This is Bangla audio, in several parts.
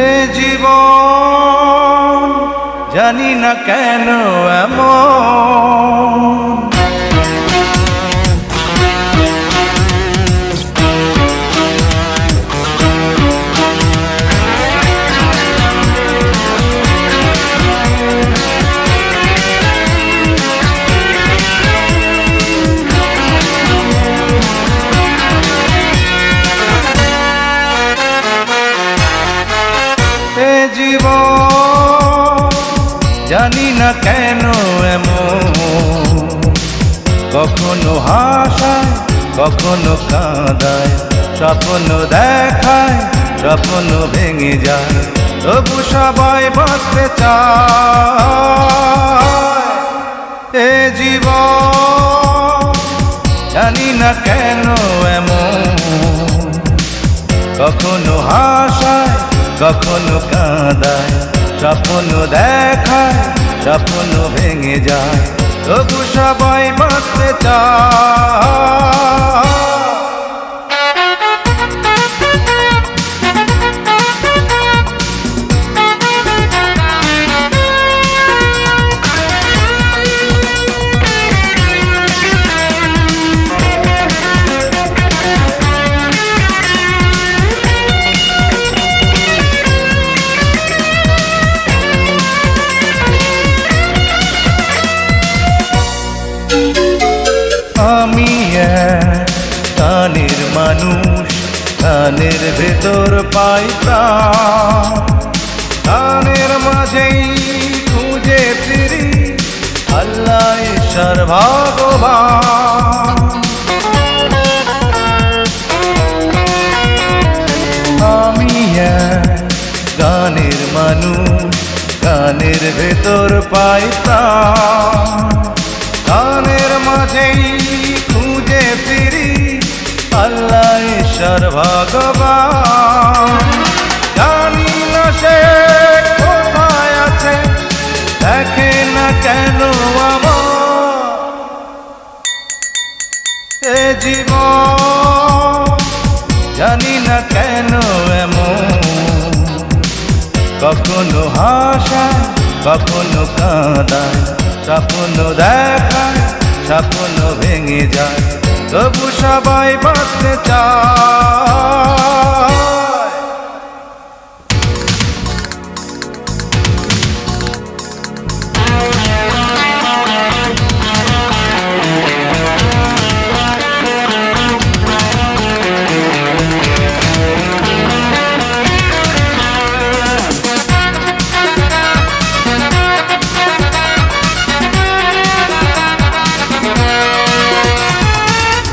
এ জীবন জানি না কেন এমন, জীবন জানি না কেন এমন, কখনো হাসায় কখনো কাঁদায়, স্বপ্ন দেখায় স্বপ্ন ভেঙে যায়, তবু সবাই বাঁচতে চায়। এ জীবন জানি না কেন এমন, কখনো হাসায় কখনো কাঁদায়, স্বপ্ন দেখায় স্বপ্ন ভেঙে যায়, তবু সবাই বাঁচতে চায়। আমি এক গানের মানুষ, গানের ভেতর পাই প্রাণ, গানের মাঝেই খুঁজে ফিরি আল্লাহ ঈশ্বর ভগবান। আমি এক গানের মানুষ, গানের ভেতর পাই প্রাণ, গানের মাঝেই খুঁজে ফিরি আল্লাহ ঈশ্বর ভগবান। জানি না সে কোথায় আছে, দেখে না কেন আমার এ জীবন, জানি না কেন এমন, কখনো হাসায় কখনো কাঁদায়, স্বপ্ন দেখায় স্বপ্ন ভেঙে যায়, তবু সবাই বাঁচতে চায়।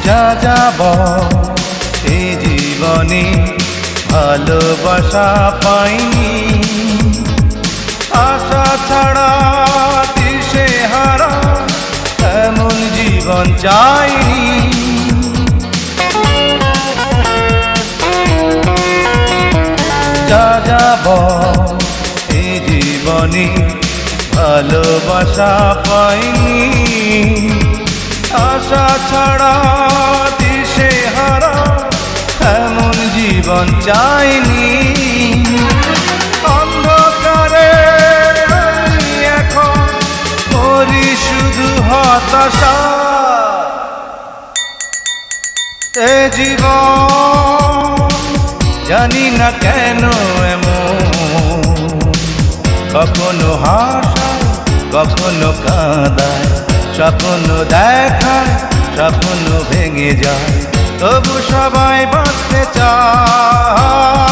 যা যাব এই জীবনে ভালোবাসা পাইনি, আশা ছাড়া দিশে হারা এমন জীবন চাইনি। যা যাব এই জীবনে ভালোবাসা পাইনি, আশা ছাড়া দিশে হারা এমন জীবন চাইনি। অন্ধকারে আমি এখন করি শুধু হতাশা, এ জীবন জানি না কেন এমন, কখনো হাসায় কখনো কাঁদায়, স্বপ্ন দেখায় স্বপ্ন ভেঙে যায়, তবু সবাই বাঁচতে চায়।